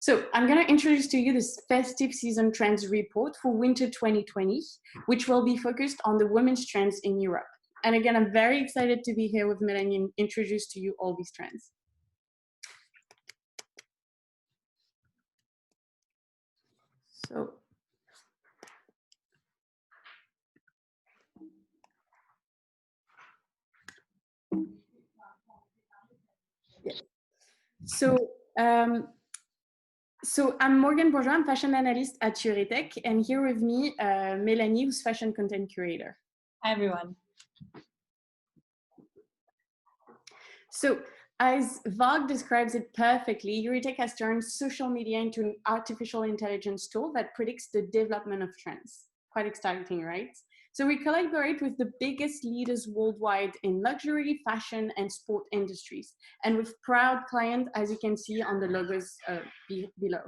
So I'm going to introduce to you this festive season trends report for winter 2020, which will be focused on the women's trends in Europe. And again, I'm very excited to be here with Melanie and introduce to you all these trends. So, yeah. So I'm Morgan Bourgeois, I'm fashion analyst at Euretech, and here with me, Melanie, who's fashion content curator. Hi, everyone. So as Vogue describes it perfectly, Euretech has turned social media into an artificial intelligence tool that predicts the development of trends. Quite exciting, right? So we collaborate with the biggest leaders worldwide in luxury, fashion, and sport industries, and with proud clients, as you can see on the logos below.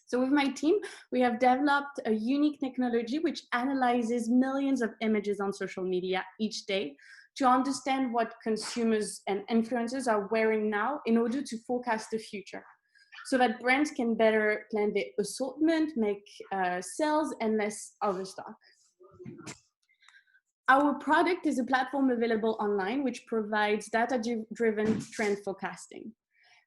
So with my team, we have developed a unique technology which analyzes millions of images on social media each day to understand what consumers and influencers are wearing now in order to forecast the future, so that brands can better plan their assortment, make sales, and less overstock. Our product is a platform available online which provides data-driven trend forecasting.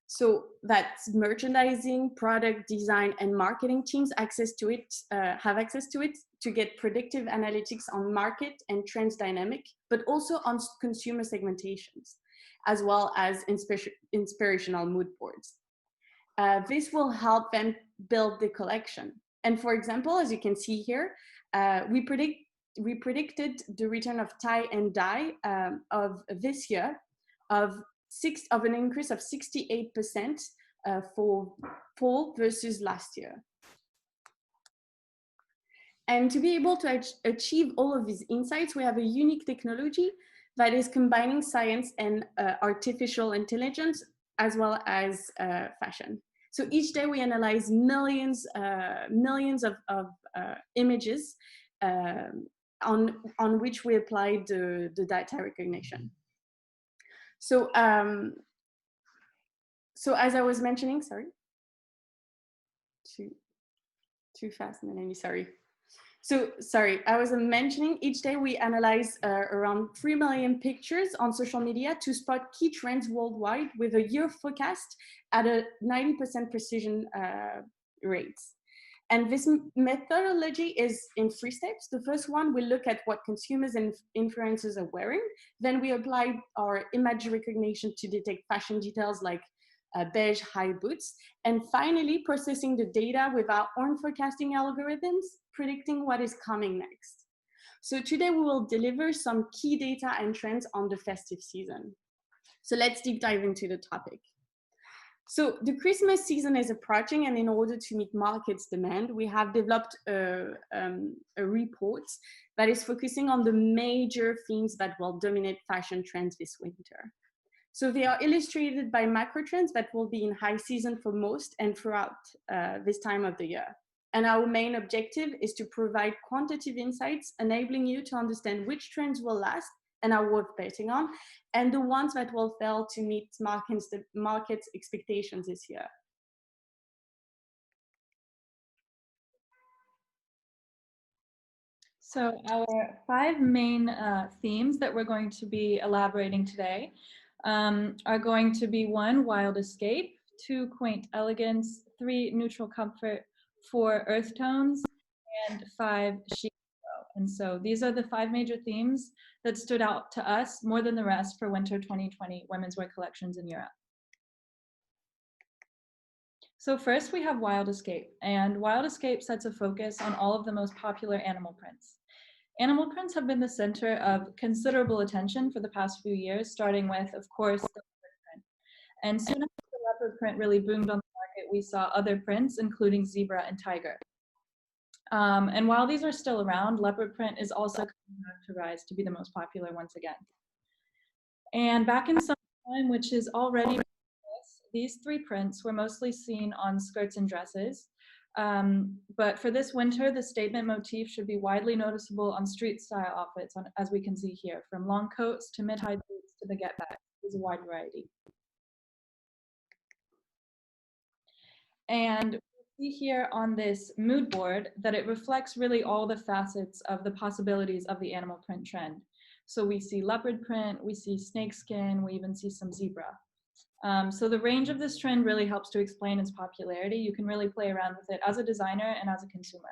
So that merchandising, product design, and marketing teams have access to it to get predictive analytics on market and trends dynamic, but also on consumer segmentations, as well as inspirational mood boards. This will help them build the collection. And for example, as you can see here, we predicted the return of tie and dye of this year of an increase of 68% for fall versus last year. And to be able to achieve all of these insights, we have a unique technology that is combining science and artificial intelligence, as well as fashion. So each day we analyze millions of images on which we apply the data recognition. So, so as I was mentioning, sorry, too fast, Melanie, sorry. So, sorry, I was mentioning each day we analyze around 3 million pictures on social media to spot key trends worldwide with a year forecast at a 90% precision rates. And this methodology is in 3 steps. The first one, we look at what consumers and influencers are wearing. Then we apply our image recognition to detect fashion details like beige high boots. And finally, processing the data with our own forecasting algorithms, predicting what is coming next. So today we will deliver some key data and trends on the festive season. So let's deep dive into the topic. So the Christmas season is approaching, and in order to meet market's demand, we have developed a report that is focusing on the major themes that will dominate fashion trends this winter. So they are illustrated by macro trends that will be in high season for most and throughout this time of the year. And our main objective is to provide quantitative insights, enabling you to understand which trends will last and are worth betting on, and the ones that will fail to meet market's expectations this year. So our 5 main themes that we're going to be elaborating today are going to be 1, wild escape, 2, quaint elegance, 3, neutral comfort, 4, earth tones, and 5, chic. And so these are the 5 major themes that stood out to us more than the rest for winter 2020 women's wear collections in Europe. So first we have Wild Escape, and Wild Escape sets a focus on all of the most popular animal prints. Animal prints have been the center of considerable attention for the past few years, starting with, of course, the leopard print. And soon after the leopard print really boomed on the market, we saw other prints, including zebra and tiger. And while these are still around, leopard print is also coming back to rise to be the most popular once again. And back in summertime, which is already these 3 prints were mostly seen on skirts and dresses. But for this winter, the statement motif should be widely noticeable on street style outfits, as we can see here, from long coats to mid-high boots to the get back. There's a wide variety. And we see here on this mood board that it reflects really all the facets of the possibilities of the animal print trend. So we see leopard print, we see snakeskin, we even see some zebra. So the range of this trend really helps to explain its popularity. You can really play around with it as a designer and as a consumer.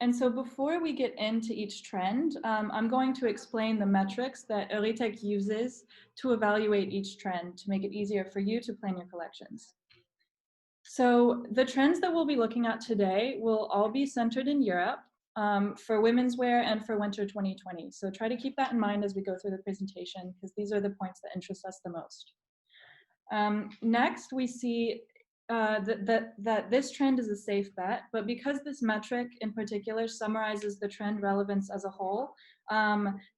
And so before we get into each trend, I'm going to explain the metrics that Eurytech uses to evaluate each trend to make it easier for you to plan your collections. So the trends that we'll be looking at today will all be centered in Europe for women's wear and for winter 2020. So try to keep that in mind as we go through the presentation, because these are the points that interest us the most. Next, we see that this trend is a safe bet, but because this metric in particular summarizes the trend relevance as a whole,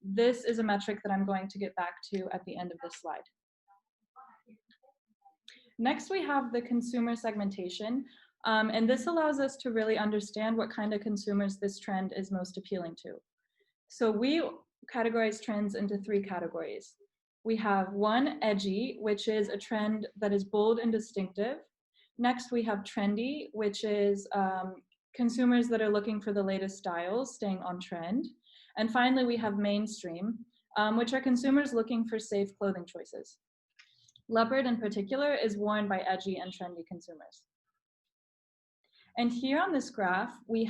this is a metric that I'm going to get back to at the end of this slide. Next, we have the consumer segmentation, and this allows us to really understand what kind of consumers this trend is most appealing to. So we categorize trends into 3 categories. We have 1, edgy, which is a trend that is bold and distinctive. Next, we have trendy, which is consumers that are looking for the latest styles, staying on trend. And finally, we have mainstream, which are consumers looking for safe clothing choices. Leopard in particular is worn by edgy and trendy consumers. And here on this graph, we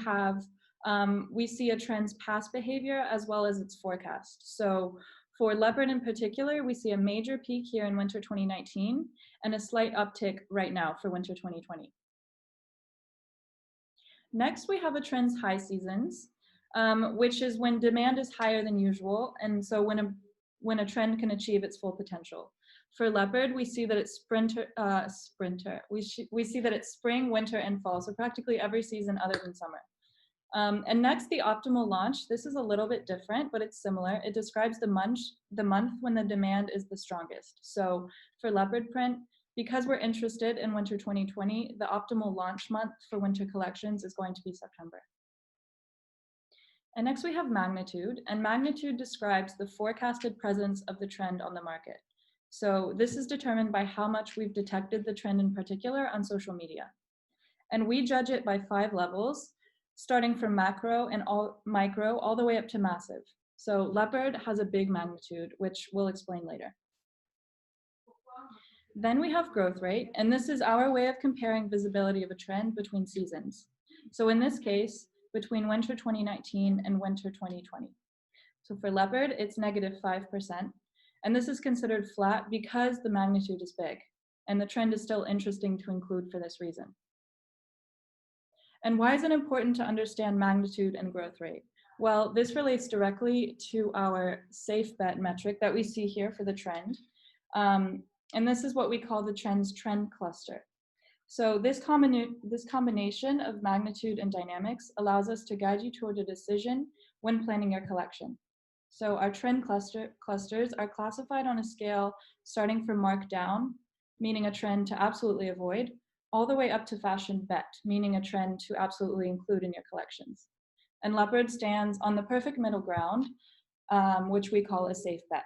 see a trend's past behavior as well as its forecast. So for leopard in particular, we see a major peak here in winter 2019 and a slight uptick right now for winter 2020. Next, we have a trend's high seasons, which is when demand is higher than usual, and so when a trend can achieve its full potential. For leopard, we see that it's sprinter. We see that it's spring, winter, and fall, so practically every season other than summer. And next, the optimal launch. This is a little bit different, but it's similar. It describes the month when the demand is the strongest. So for leopard print, because we're interested in winter 2020, the optimal launch month for winter collections is going to be September. And next we have magnitude, and magnitude describes the forecasted presence of the trend on the market. So this is determined by how much we've detected the trend in particular on social media. And we judge it by 5 levels, starting from macro and micro all the way up to massive. So leopard has a big magnitude, which we'll explain later. Then we have growth rate, and this is our way of comparing visibility of a trend between seasons. So in this case, between winter 2019 and winter 2020. So for leopard, it's -5%. And this is considered flat because the magnitude is big, and the trend is still interesting to include for this reason. And why is it important to understand magnitude and growth rate? Well, this relates directly to our safe bet metric that we see here for the trend. And this is what we call the trend's trend cluster. So this combination of magnitude and dynamics allows us to guide you toward a decision when planning your collection. So our trend clusters are classified on a scale starting from mark down, meaning a trend to absolutely avoid, all the way up to fashion bet, meaning a trend to absolutely include in your collections. And leopard stands on the perfect middle ground, which we call a safe bet.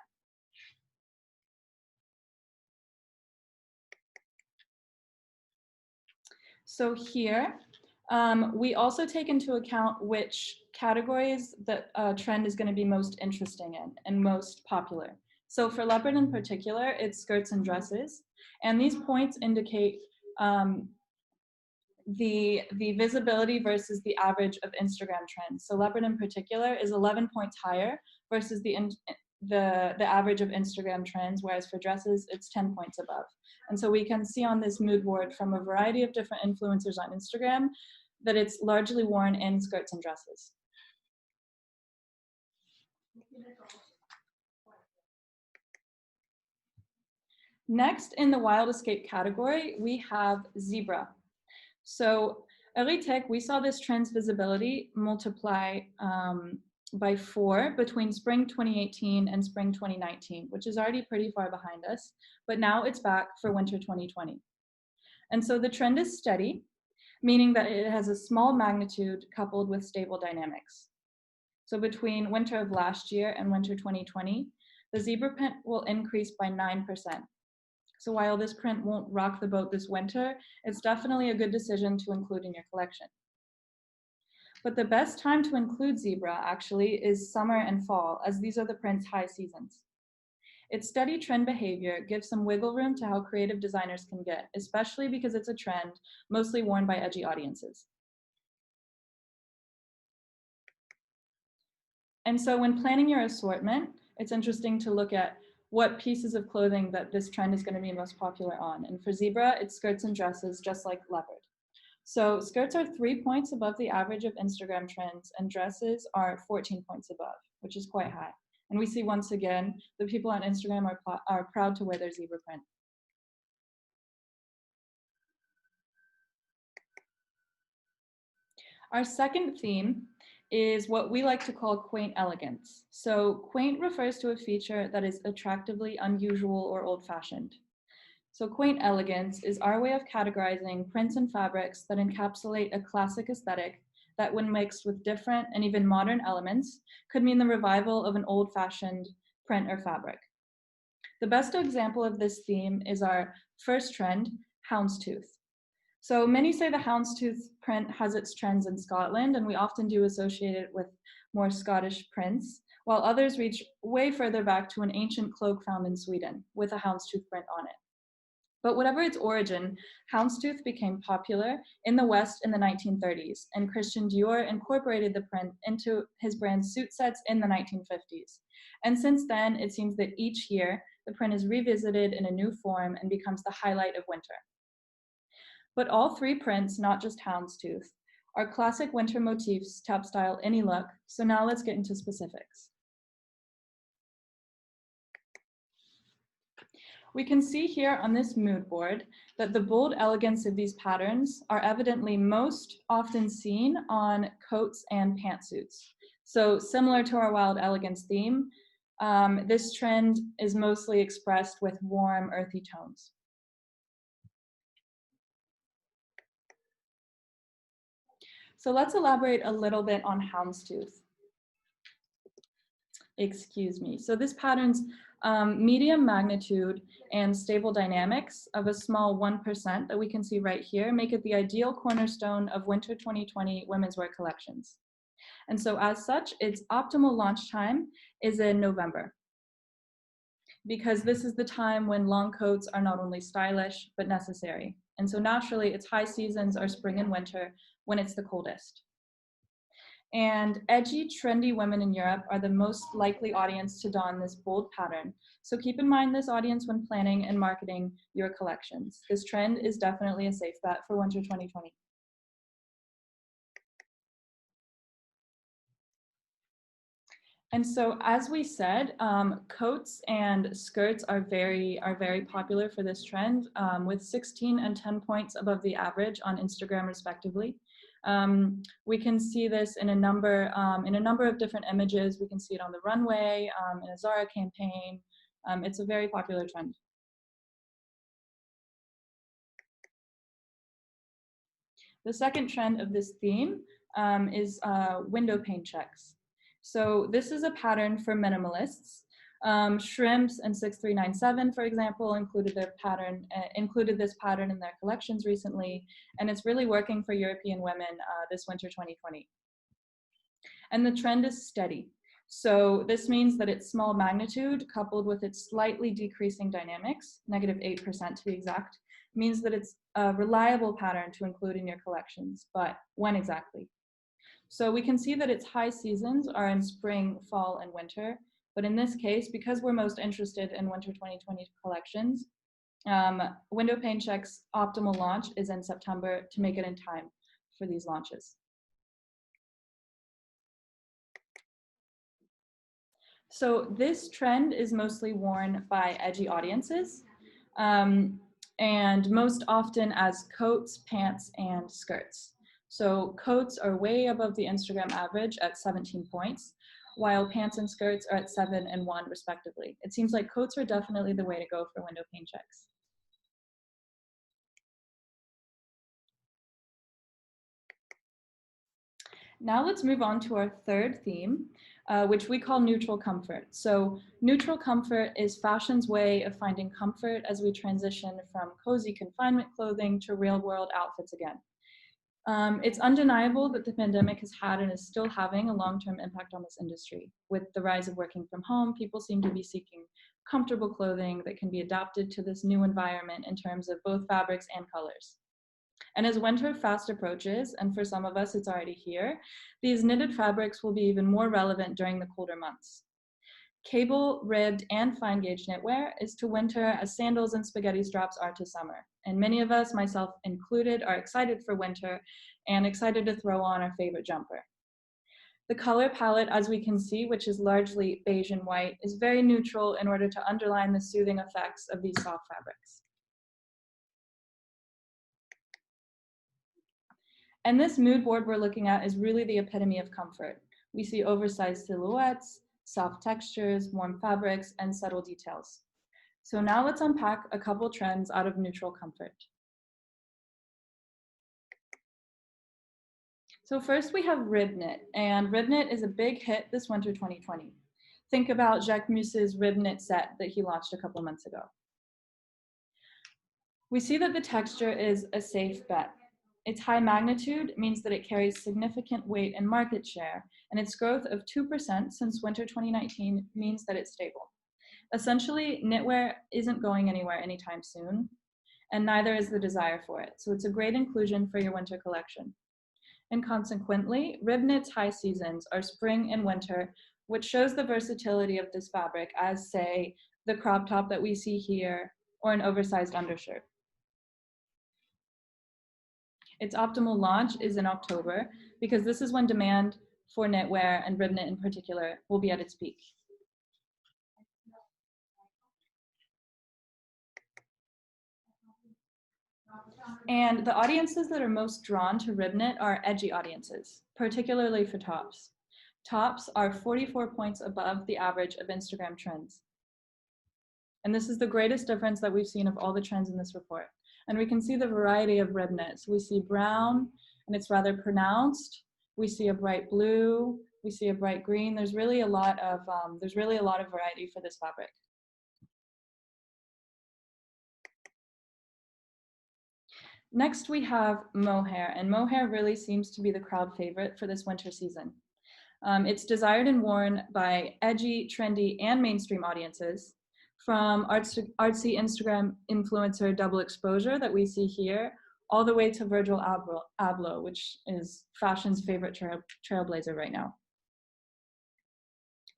So here, we also take into account which categories that trend is going to be most interesting in and most popular. So for leopard in particular, it's skirts and dresses. And these points indicate the visibility versus the average of Instagram trends. So leopard in particular is 11 points higher versus the average of Instagram trends, whereas for dresses, it's 10 points above. And so we can see on this mood board from a variety of different influencers on Instagram that it's largely worn in skirts and dresses. Next, in the wild escape category, we have zebra. So Eurytech, we saw this trend's visibility multiply by 4 between spring 2018 and spring 2019, which is already pretty far behind us, but now it's back for winter 2020. And so the trend is steady, meaning that it has a small magnitude coupled with stable dynamics. So between winter of last year and winter 2020, the zebra print will increase by 9%. So while this print won't rock the boat this winter, it's definitely a good decision to include in your collection. But the best time to include zebra actually is summer and fall, as these are the print's high seasons. Its steady trend behavior gives some wiggle room to how creative designers can get, especially because it's a trend mostly worn by edgy audiences. And so when planning your assortment, it's interesting to look at what pieces of clothing that this trend is going to be most popular on. And for zebra, it's skirts and dresses, just like leopard. So skirts are 3 points above the average of Instagram trends, and dresses are 14 points above, which is quite high. And we see once again, the people on Instagram are proud to wear their zebra print. Our second theme is what we like to call quaint elegance. So quaint refers to a feature that is attractively unusual or old-fashioned. So quaint elegance is our way of categorizing prints and fabrics that encapsulate a classic aesthetic that, when mixed with different and even modern elements, could mean the revival of an old-fashioned print or fabric. The best example of this theme is our first trend, houndstooth. So many say the houndstooth print has its trends in Scotland, and we often do associate it with more Scottish prints, while others reach way further back to an ancient cloak found in Sweden with a houndstooth print on it. But whatever its origin, houndstooth became popular in the West in the 1930s, and Christian Dior incorporated the print into his brand's suit sets in the 1950s. And since then, it seems that each year, the print is revisited in a new form and becomes the highlight of winter. But all three prints, not just houndstooth, are classic winter motifs to upstyle any look, so now let's get into specifics. We can see here on this mood board that the bold elegance of these patterns are evidently most often seen on coats and pantsuits. So similar to our wild elegance theme, this trend is mostly expressed with warm, earthy tones. So let's elaborate a little bit on houndstooth. Excuse me. So this pattern's medium magnitude and stable dynamics of a small 1% that we can see right here make it the ideal cornerstone of winter 2020 women's wear collections. And so as such, its optimal launch time is in November, because this is the time when long coats are not only stylish, but necessary. And so naturally, its high seasons are spring and winter when it's the coldest. And edgy, trendy women in Europe are the most likely audience to don this bold pattern. So keep in mind this audience when planning and marketing your collections. This trend is definitely a safe bet for winter 2020. And so, as we said, coats and skirts are very popular for this trend, with 16 and 10 points above the average on Instagram, respectively. We can see this in a number of different images. We can see it on the runway, in a Zara campaign. It's a very popular trend. The second trend of this theme is window pane checks. So this is a pattern for minimalists. Shrimps and 6397, for example, included this pattern in their collections recently, and it's really working for European women this winter 2020. And the trend is steady. So this means that its small magnitude, coupled with its slightly decreasing dynamics, -8% to be exact, means that it's a reliable pattern to include in your collections, but when exactly? So we can see that its high seasons are in spring, fall, and winter. But in this case, because we're most interested in winter 2020 collections, window pane check's optimal launch is in September to make it in time for these launches. So this trend is mostly worn by edgy audiences, and most often as coats, pants, and skirts. So coats are way above the Instagram average at 17 points, while pants and skirts are at 7 and 1 respectively. It seems like coats are definitely the way to go for window pane checks. Now let's move on to our third theme, which we call neutral comfort. So neutral comfort is fashion's way of finding comfort as we transition from cozy confinement clothing to real world outfits again. It's undeniable that the pandemic has had and is still having a long-term impact on this industry. With the rise of working from home, people seem to be seeking comfortable clothing that can be adapted to this new environment in terms of both fabrics and colors. And as winter fast approaches, and for some of us it's already here, these knitted fabrics will be even more relevant during the colder months. Cable, ribbed, and fine gauge knitwear is to winter as sandals and spaghetti straps are to summer. And many of us, myself included, are excited for winter and excited to throw on our favorite jumper. The color palette, as we can see, which is largely beige and white, is very neutral in order to underline the soothing effects of these soft fabrics. And this mood board we're looking at is really the epitome of comfort. We see oversized silhouettes, soft textures, warm fabrics, and subtle details. So now let's unpack a couple trends out of neutral comfort. So first we have rib knit, and rib knit is a big hit this winter 2020. Think about Jacques Mus's rib knit set that he launched a couple months ago. We see that the texture is a safe bet. Its high magnitude means that it carries significant weight and market share, and its growth of 2% since winter 2019 means that it's stable. Essentially, knitwear isn't going anywhere anytime soon, and neither is the desire for it, so it's a great inclusion for your winter collection. And consequently, rib knit's high seasons are spring and winter, which shows the versatility of this fabric as, say, the crop top that we see here, or an oversized undershirt. Its optimal launch is in October because this is when demand for knitwear and rib knit in particular will be at its peak. And the audiences that are most drawn to rib knit are edgy audiences, particularly for tops. Tops are 44 points above the average of Instagram trends. And this is the greatest difference that we've seen of all the trends in this report. And we can see the variety of rib knits. We see brown, and it's rather pronounced. We see a bright blue. We see a bright green. There's really a lot of variety for this fabric. Next, we have mohair, and mohair really seems to be the crowd favorite for this winter season. It's desired and worn by edgy, trendy, and mainstream audiences, from artsy Instagram influencer Double Exposure that we see here, all the way to Virgil Abloh, which is fashion's favorite trailblazer right now.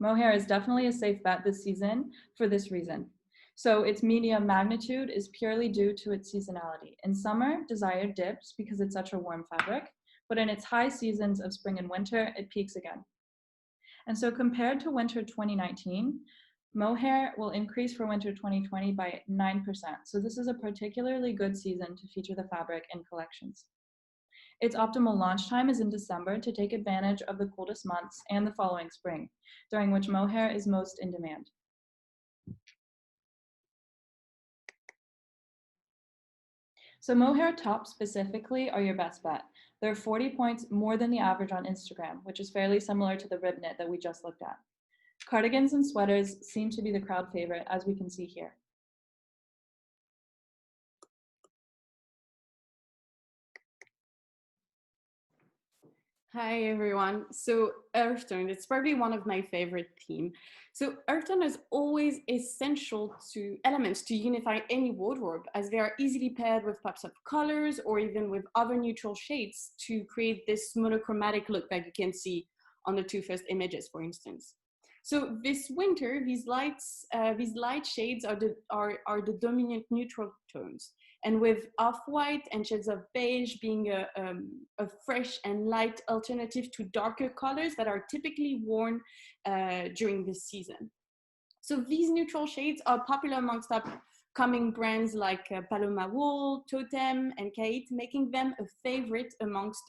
Mohair is definitely a safe bet this season for this reason. So its medium magnitude is purely due to its seasonality. In summer, desire dips because it's such a warm fabric, but in its high seasons of spring and winter, it peaks again. And so compared to winter 2019, mohair will increase for winter 2020 by 9%. So this is a particularly good season to feature the fabric in collections. Its optimal launch time is in December to take advantage of the coldest months and the following spring, during which mohair is most in demand. So mohair tops specifically are your best bet. They're 40 points more than the average on Instagram, which is fairly similar to the rib knit that we just looked at. Cardigans and sweaters seem to be the crowd favorite, as we can see here. Hi everyone. So earth tone, it's probably one of my favorite themes. So earth tone is always essential to elements to unify any wardrobe, as they are easily paired with pops of colors or even with other neutral shades to create this monochromatic look that you can see on the two first images, for instance. So this winter, these light shades are the dominant neutral tones. And with off-white and shades of beige being a fresh and light alternative to darker colors that are typically worn during this season. So these neutral shades are popular amongst upcoming brands like Paloma Wool, Totem, and Kate, making them a favorite amongst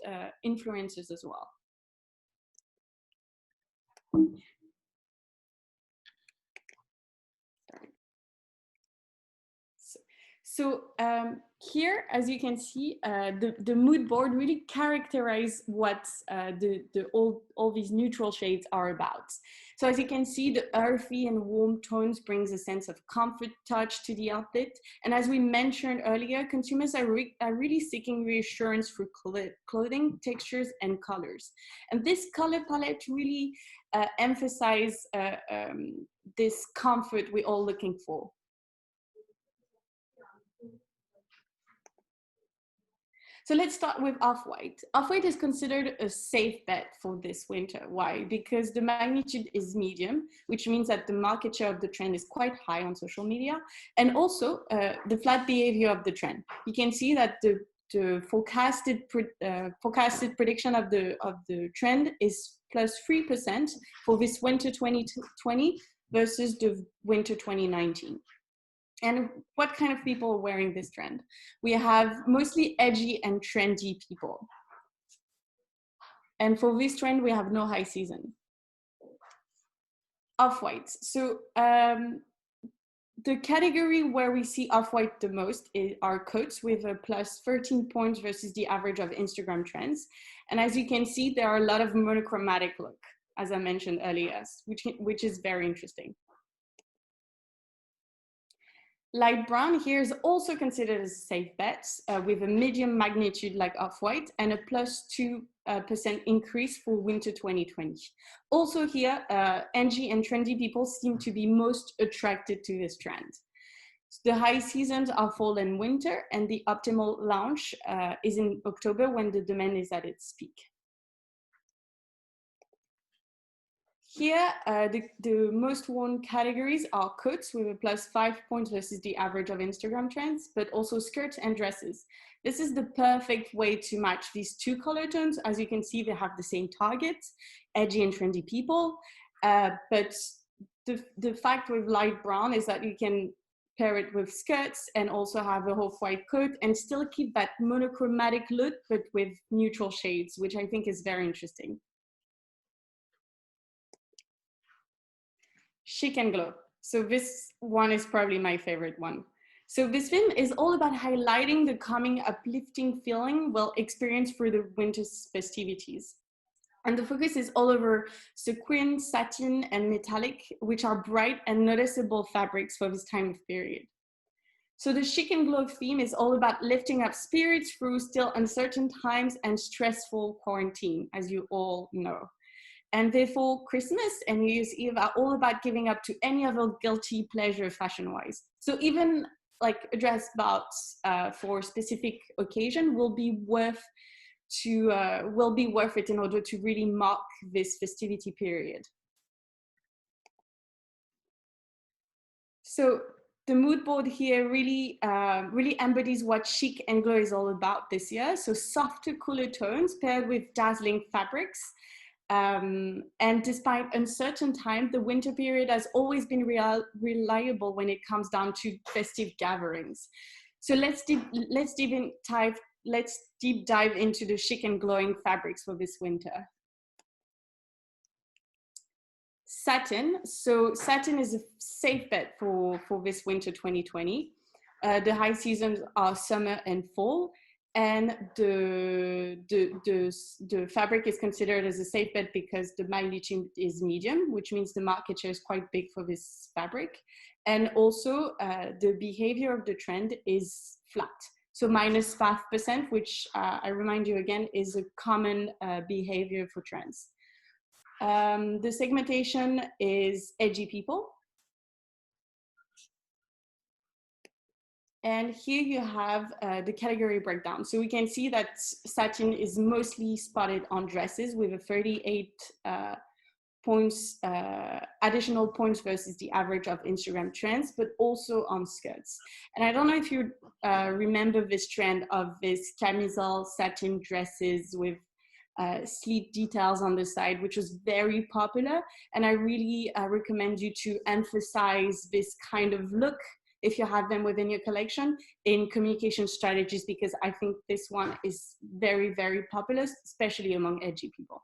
influencers as well. So here, as you can see, the mood board really characterize what all these neutral shades are about. So as you can see, the earthy and warm tones brings a sense of comfort touch to the outfit. And as we mentioned earlier, consumers are really seeking reassurance for clothing, textures, and colors. And this color palette really emphasize this comfort we're all looking for. So let's start with Off-White. Off-White is considered a safe bet for this winter. Why? Because the magnitude is medium, which means that the market share of the trend is quite high on social media, and also the flat behavior of the trend. You can see that the forecasted prediction of the trend is plus 3% for this winter 2020 versus the winter 2019. And what kind of people are wearing this trend? We have mostly edgy and trendy people. And for this trend, we have no high season. Off-White. So the category where we see Off-White the most are coats with a plus 13 points versus the average of Instagram trends. And as you can see, there are a lot of monochromatic look, as I mentioned earlier, which is very interesting. Light brown here is also considered a safe bet with a medium magnitude like Off-White and a plus 2% increase for winter 2020. Also here, edgy and trendy people seem to be most attracted to this trend. The high seasons are fall and winter, and the optimal launch is in October when the demand is at its peak. Here, the most worn categories are coats with a plus 5 points versus the average of Instagram trends, but also skirts and dresses. This is the perfect way to match these two color tones. As you can see, they have the same targets, edgy and trendy people. But the fact with light brown is that you can pair it with skirts and also have a off-white coat and still keep that monochromatic look, but with neutral shades, which I think is very interesting. Chic and Glow. So this one is probably my favorite one. So this film is all about highlighting the calming, uplifting feeling we'll experience through the winter's festivities. And the focus is all over sequin, satin, and metallic, which are bright and noticeable fabrics for this time of period. So the Chic and Glow theme is all about lifting up spirits through still uncertain times and stressful quarantine, as you all know. And therefore, Christmas and New Year's Eve are all about giving up to any other guilty pleasure fashion-wise. So even like a dress bout for a specific occasion will be worth it in order to really mark this festivity period. So the mood board here really embodies what Chic and Glow is all about this year. So softer, cooler tones paired with dazzling fabrics. And despite uncertain time, the winter period has always been reliable when it comes down to festive gatherings. So let's deep dive into the chic and glowing fabrics for this winter. Satin. So satin is a safe bet for this winter 2020. The high seasons are summer and fall. And the fabric is considered as a safe bet because the magnitude is medium, which means the market share is quite big for this fabric. And also the behavior of the trend is flat. So minus 5%, which I remind you again, is a common behavior for trends. The segmentation is edgy people. And here you have the category breakdown. So we can see that satin is mostly spotted on dresses with a 38 points, additional points versus the average of Instagram trends, but also on skirts. And I don't know if you remember this trend of this camisole satin dresses with sleek details on the side, which was very popular. And I really recommend you to emphasize this kind of look if you have them within your collection in communication strategies, because I think this one is very, very popular, especially among edgy people.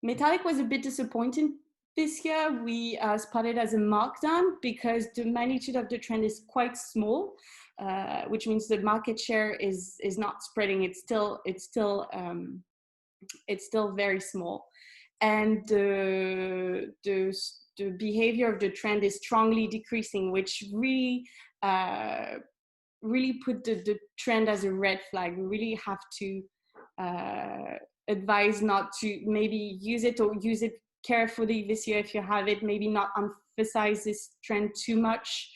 Metallic was a bit disappointing This year we spotted as a markdown because the magnitude of the trend is quite small, which means the market share is not spreading. It's still very small, and the behavior of the trend is strongly decreasing, which really really put the trend as a red flag. We really have to advise not to maybe use it, or use it carefully this year if you have it. Maybe not emphasize this trend too much.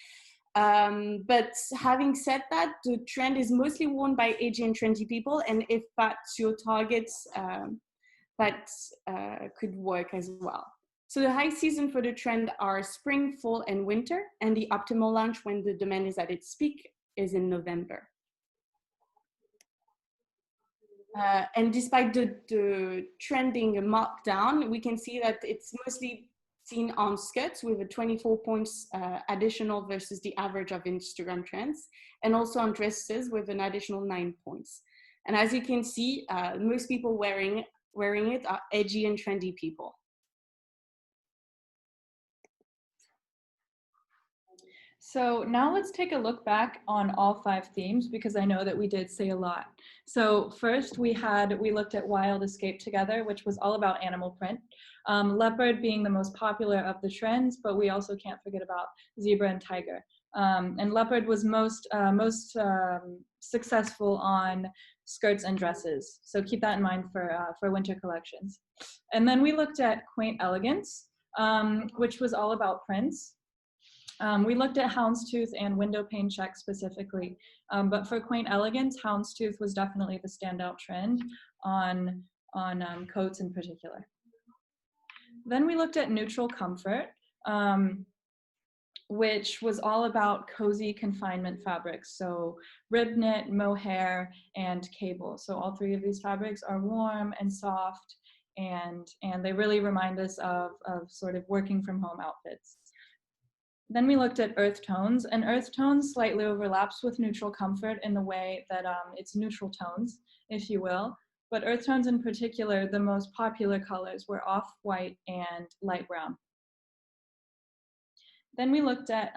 But having said that, the trend is mostly worn by aging and trendy people, and if that's your targets, that could work as well. So the high season for the trend are spring, fall, and winter, and the optimal launch when the demand is at its peak is in November. And despite the trend being a markdown, we can see that it's mostly seen on skirts with a 24 points additional versus the average of Instagram trends, and also on dresses with an additional 9 points. And as you can see, most people wearing it are edgy and trendy people. So now let's take a look back on all 5 themes, because I know that we did say a lot. So first we looked at Wild Escape together, which was all about animal print. Leopard being the most popular of the trends, but we also can't forget about zebra and tiger. And leopard was most successful on skirts and dresses. So keep that in mind for winter collections. And then we looked at quaint elegance, which was all about prints. We looked at houndstooth and window pane check specifically, but for quaint elegance, houndstooth was definitely the standout trend on coats in particular. Then we looked at neutral comfort, which was all about cozy confinement fabrics. So rib knit, mohair, and cable. So all 3 of these fabrics are warm and soft, and they really remind us of sort of working from home outfits. Then we looked at earth tones, and earth tones slightly overlaps with neutral comfort in the way that it's neutral tones, if you will. But earth tones in particular, the most popular colors were off-white and light brown. Then we looked at,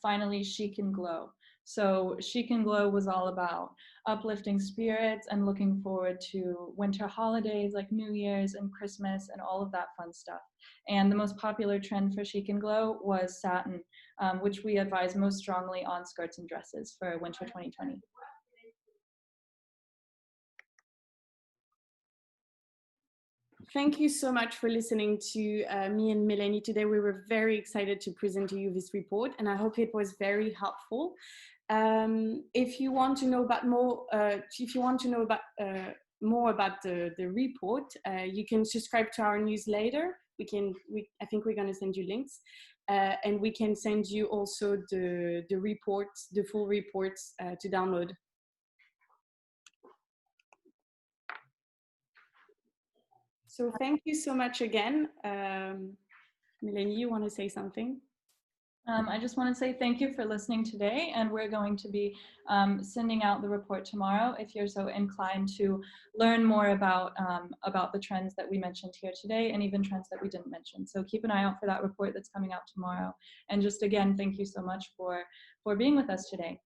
finally, chic and glow. So chic and glow was all about uplifting spirits and looking forward to winter holidays like New Year's and Christmas and all of that fun stuff. And the most popular trend for chic and glow was satin, which we advise most strongly on skirts and dresses for winter 2020. Thank you so much for listening to me and Melanie today. We were very excited to present to you this report, and I hope it was very helpful. If you want to know about more, more about the report, you can subscribe to our newsletter. I think we're going to send you links, and we can send you also the reports, the full reports to download. So thank you so much again. Melanie, you want to say something? I just want to say thank you for listening today, and we're going to be sending out the report tomorrow if you're so inclined to learn more about the trends that we mentioned here today, and even trends that we didn't mention. So keep an eye out for that report that's coming out tomorrow. And just again, thank you so much for being with us today.